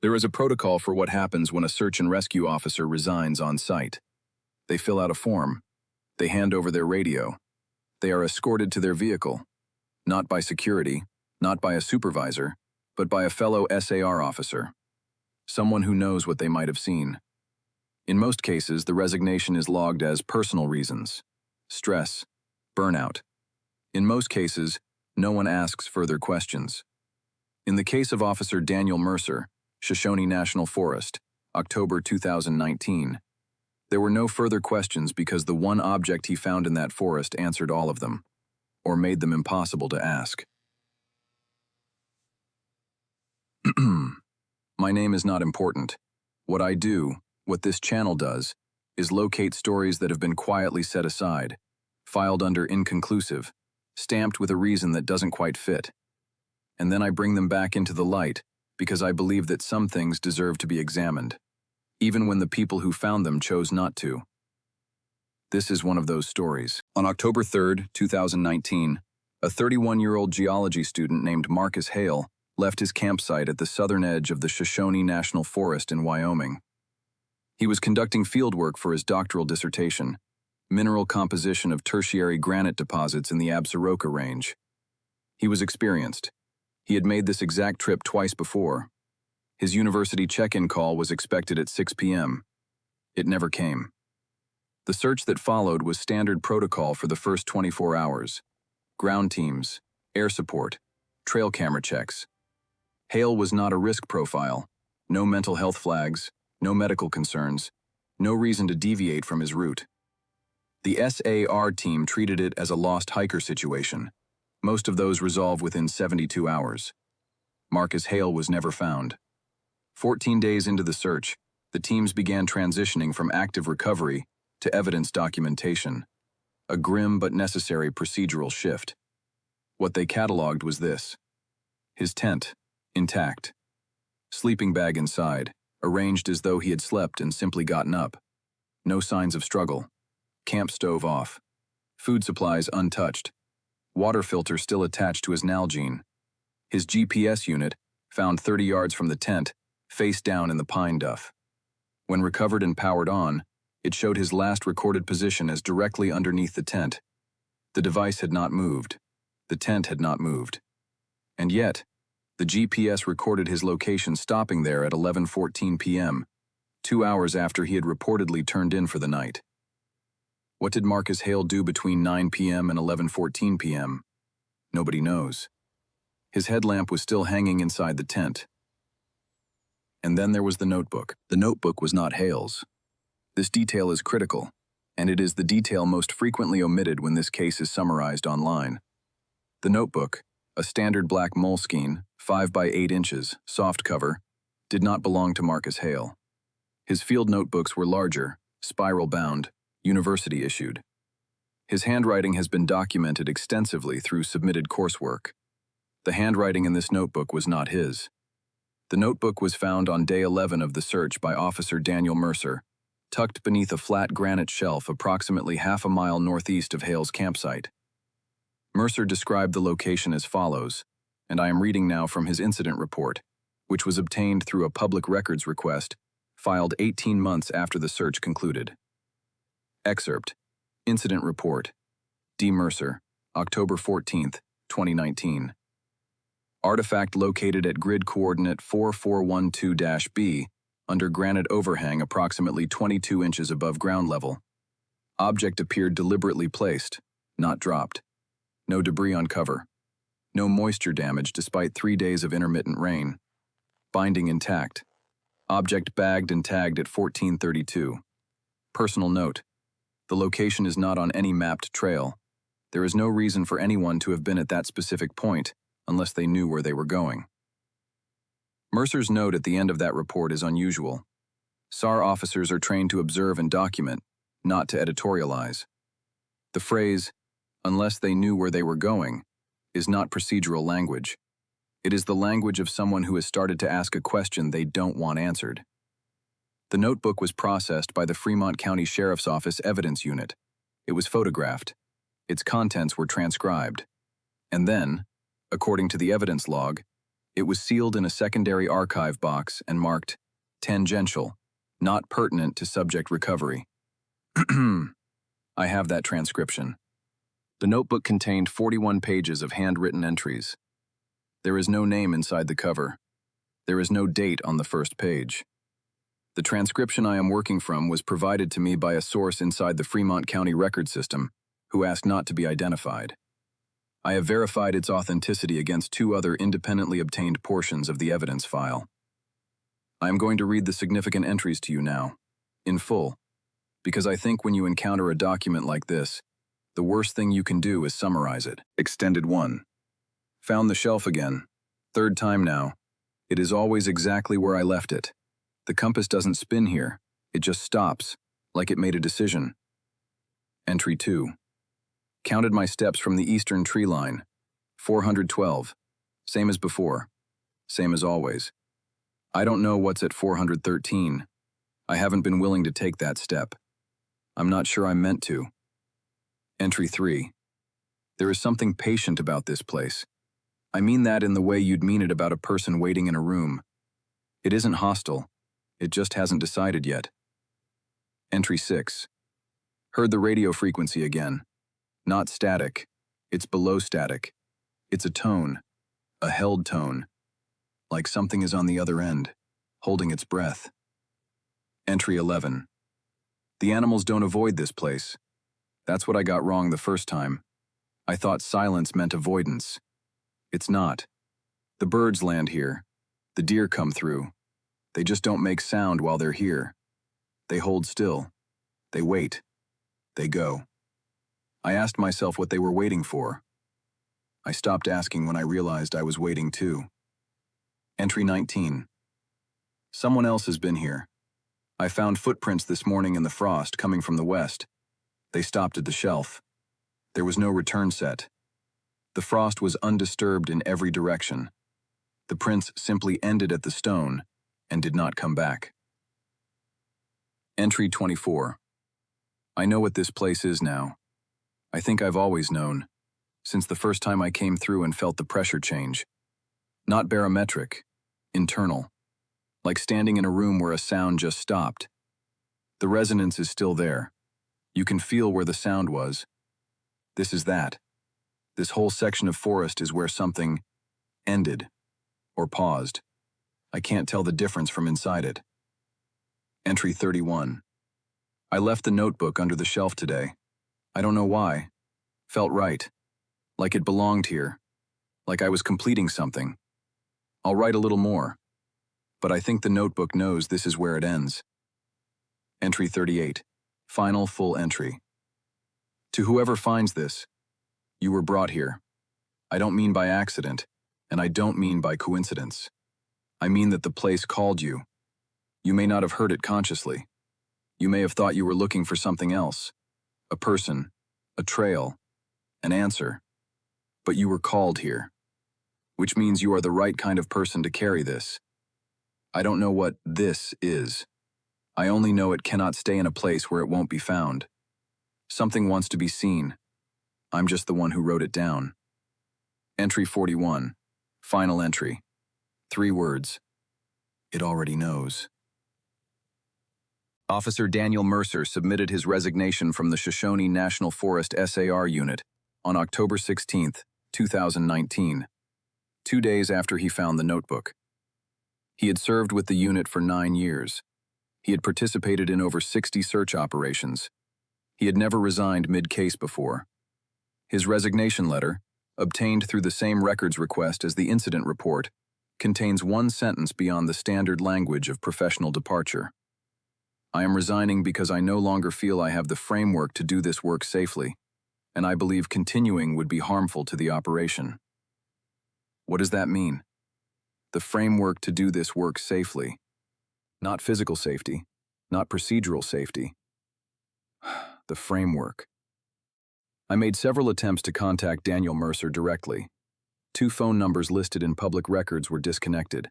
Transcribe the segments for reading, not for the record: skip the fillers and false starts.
There is a protocol for what happens when a search and rescue officer resigns on site. They fill out a form. They hand over their radio. They are escorted to their vehicle, not by security, not by a supervisor, but by a fellow SAR officer, someone who knows what they might have seen. In most cases, the resignation is logged as personal reasons, stress, burnout. In most cases, no one asks further questions. In the case of Officer Daniel Mercer, Shoshone National Forest, October 2019, there were no further questions because the one object he found in that forest answered all of them, or made them impossible to ask. My name is not important. What I do, what this channel does, is locate stories that have been quietly set aside, filed under inconclusive, stamped with a reason that doesn't quite fit. And then I bring them back into the light because I believe that some things deserve to be examined, even when the people who found them chose not to. This is one of those stories. On October 3, 2019, a 31-year-old geology student named Marcus Hale left his campsite at the southern edge of the Shoshone National Forest in Wyoming. He was conducting fieldwork for his doctoral dissertation, mineral composition of tertiary granite deposits in the Absaroka Range. He was experienced. He had made this exact trip twice before. His university check-in call was expected at 6 p.m. It never came. The search that followed was standard protocol for the first 24 hours. Ground teams, air support, trail camera checks. Hale was not a risk profile, no mental health flags, no medical concerns, no reason to deviate from his route. The SAR team treated it as a lost hiker situation. Most of those resolve within 72 hours. Marcus Hale was never found. 14 days into the search, the teams began transitioning from active recovery to evidence documentation, a grim but necessary procedural shift. What they cataloged was this: his tent, intact. Sleeping bag inside, arranged as though he had slept and simply gotten up. No signs of struggle. Camp stove off. Food supplies untouched. Water filter still attached to his Nalgene. His GPS unit, found 30 yards from the tent, face down in the pine duff. When recovered and powered on, it showed his last recorded position as directly underneath the tent. The device had not moved. The tent had not moved. And yet, the GPS recorded his location stopping there at 11:14 p.m., 2 hours after he had reportedly turned in for the night. What did Marcus Hale do between 9 p.m. and 11:14 p.m.? Nobody knows. His headlamp was still hanging inside the tent. And then there was the notebook. The notebook was not Hale's. This detail is critical, and it is the detail most frequently omitted when this case is summarized online. The notebook, a standard black Moleskine, 5 by 8 inches, soft cover, did not belong to Marcus Hale. His field notebooks were larger, spiral-bound, university-issued. His handwriting has been documented extensively through submitted coursework. The handwriting in this notebook was not his. The notebook was found on day 11 of the search by Officer Daniel Mercer, tucked beneath a flat granite shelf approximately half a mile northeast of Hale's campsite. Mercer described the location as follows, and I am reading now from his incident report, which was obtained through a public records request filed 18 months after the search concluded. Excerpt. Incident Report. D. Mercer, October 14, 2019. Artifact located at grid coordinate 4412-B, under granite overhang approximately 22 inches above ground level. Object appeared deliberately placed, not dropped. No debris on cover. No moisture damage despite 3 days of intermittent rain. Binding intact. Object bagged and tagged at 1432. Personal note. The location is not on any mapped trail. There is no reason for anyone to have been at that specific point unless they knew where they were going. Mercer's note at the end of that report is unusual. SAR officers are trained to observe and document, not to editorialize. The phrase, "unless they knew where they were going," is not procedural language. It is the language of someone who has started to ask a question they don't want answered. The notebook was processed by the Fremont County Sheriff's Office Evidence Unit. It was photographed. Its contents were transcribed. And then, according to the evidence log, It was sealed in a secondary archive box and marked tangential, not pertinent to subject recovery. I have that transcription. The notebook contained 41 pages of handwritten entries. There is no name inside the cover. There is no date on the first page. The transcription I am working from was provided to me by a source inside the Fremont County record system, who asked not to be identified. I have verified its authenticity against 2 other independently obtained portions of the evidence file. I am going to read the significant entries to you now, in full, because I think when you encounter a document like this, the worst thing you can do is summarize it. Extended 1. Found the shelf again. 3rd time now. It is always exactly where I left it. The compass doesn't spin here. It just stops, like it made a decision. Entry 2. Counted my steps from the eastern tree line. 412. Same as before. Same as always. I don't know what's at 413. I haven't been willing to take that step. I'm not sure I'm meant to. Entry 3. There is something patient about this place. I mean that in the way you'd mean it about a person waiting in a room. It isn't hostile. It just hasn't decided yet. Entry 6. Heard the radio frequency again. Not static. It's below static. It's a tone. A held tone. Like something is on the other end, holding its breath. Entry 11. The animals don't avoid this place. That's what I got wrong the first time. I thought silence meant avoidance. It's not. The birds land here. The deer come through. They just don't make sound while they're here. They hold still. They wait. They go. I asked myself what they were waiting for. I stopped asking when I realized I was waiting too. Entry 19. Someone else has been here. I found footprints this morning in the frost coming from the west. They stopped at the shelf. There was no return set. The frost was undisturbed in every direction. The prints simply ended at the stone and did not come back. Entry 24. I know what this place is now. I think I've always known, since the first time I came through and felt the pressure change. Not barometric, internal, like standing in a room where a sound just stopped. The resonance is still there. You can feel where the sound was. This is that. This whole section of forest is where something ended or paused. I can't tell the difference from inside it. Entry 31. I left the notebook under the shelf today. I don't know why. Felt right. Like it belonged here. Like I was completing something. I'll write a little more. But I think the notebook knows this is where it ends. Entry 38. Final full entry. To whoever finds this, you were brought here. I don't mean by accident, and I don't mean by coincidence. I mean that the place called you. You may not have heard it consciously. You may have thought you were looking for something else. A person, a trail, an answer. But you were called here. Which means you are the right kind of person to carry this. I don't know what this is. I only know it cannot stay in a place where it won't be found. Something wants to be seen. I'm just the one who wrote it down. Entry 41. Final entry. 3 words. It already knows. Officer Daniel Mercer submitted his resignation from the Shoshone National Forest SAR unit on October 16, 2019, 2 days after he found the notebook. He had served with the unit for 9 years. He had participated in over 60 search operations. He had never resigned mid-case before. His resignation letter, obtained through the same records request as the incident report, contains 1 sentence beyond the standard language of professional departure. I am resigning because I no longer feel I have the framework to do this work safely, and I believe continuing would be harmful to the operation. What does that mean? The framework to do this work safely. Not physical safety, not procedural safety. The framework. I made several attempts to contact Daniel Mercer directly. 2 phone numbers listed in public records were disconnected.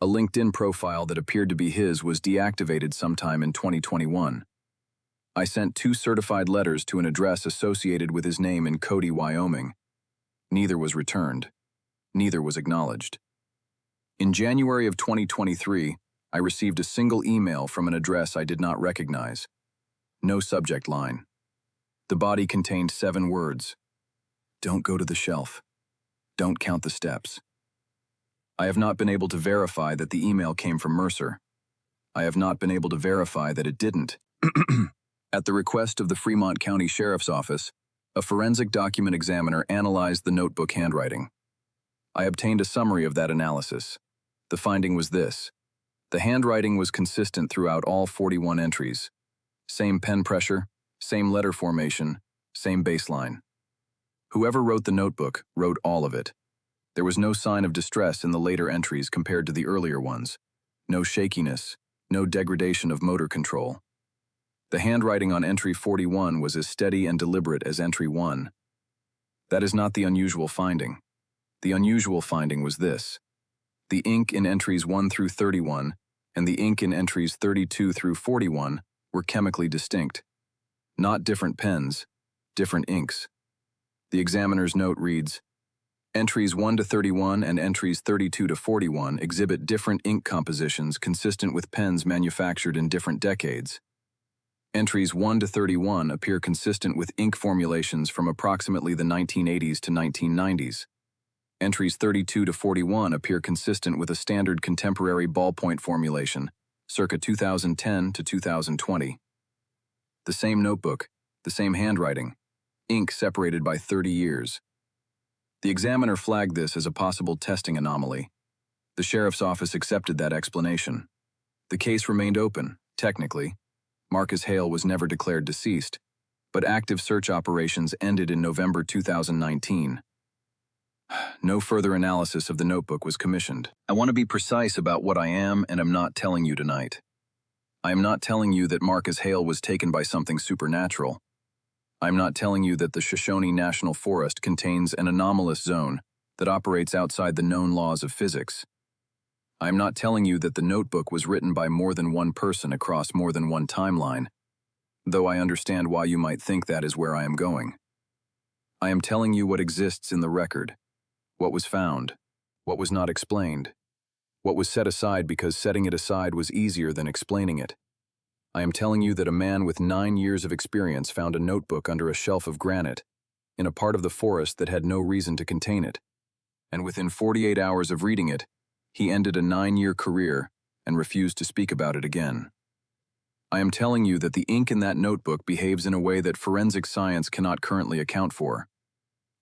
A LinkedIn profile that appeared to be his was deactivated sometime in 2021. I sent 2 certified letters to an address associated with his name in Cody, Wyoming. Neither was returned. Neither was acknowledged. In January of 2023, I received a single email from an address I did not recognize. No subject line. The body contained 7 words. Don't go to the shelf. Don't count the steps. I have not been able to verify that the email came from Mercer. I have not been able to verify that it didn't. At the request of the Fremont County Sheriff's Office, a forensic document examiner analyzed the notebook handwriting. I obtained a summary of that analysis. The finding was this. The handwriting was consistent throughout all 41 entries. Same pen pressure, same letter formation, same baseline. Whoever wrote the notebook wrote all of it. There was no sign of distress in the later entries compared to the earlier ones. No shakiness, no degradation of motor control. The handwriting on entry 41 was as steady and deliberate as entry 1. That is not the unusual finding. The unusual finding was this. The ink in entries 1 through 31 and the ink in entries 32 through 41 were chemically distinct. Not different pens, different inks. The examiner's note reads, Entries 1 to 31 and entries 32 to 41 exhibit different ink compositions consistent with pens manufactured in different decades. Entries 1 to 31 appear consistent with ink formulations from approximately the 1980s to 1990s. Entries 32 to 41 appear consistent with a standard contemporary ballpoint formulation, circa 2010 to 2020. The same notebook, the same handwriting, ink separated by 30 years. The examiner flagged this as a possible testing anomaly. The sheriff's office accepted that explanation. The case remained open, technically. Marcus Hale was never declared deceased, but active search operations ended in November 2019. No further analysis of the notebook was commissioned. I want to be precise about what I am and am not telling you tonight. I am not telling you that Marcus Hale was taken by something supernatural. I am not telling you that the Shoshone National Forest contains an anomalous zone that operates outside the known laws of physics. I am not telling you that the notebook was written by more than one person across more than one timeline, though I understand why you might think that is where I am going. I am telling you what exists in the record, what was found, what was not explained, what was set aside because setting it aside was easier than explaining it. I am telling you that a man with 9 years of experience found a notebook under a shelf of granite in a part of the forest that had no reason to contain it, and within 48 hours of reading it, he ended a 9-year career and refused to speak about it again. I am telling you that the ink in that notebook behaves in a way that forensic science cannot currently account for.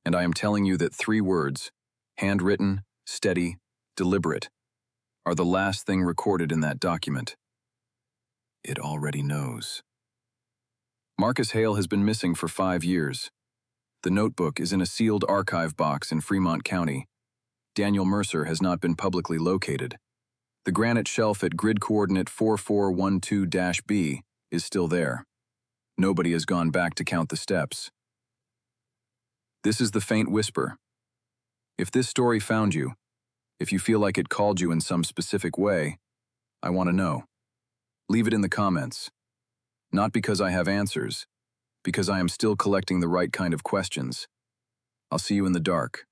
And I am telling you that 3 words, handwritten, steady, deliberate, are the last thing recorded in that document. It already knows. Marcus Hale has been missing for 5 years. The notebook is in a sealed archive box in Fremont County. Daniel Mercer has not been publicly located. The granite shelf at grid coordinate 4412-B is still there. Nobody has gone back to count the steps. This is the faint whisper. If this story found you, if you feel like it called you in some specific way, I want to know. Leave it in the comments. Not because I have answers, because I am still collecting the right kind of questions. I'll see you in the dark.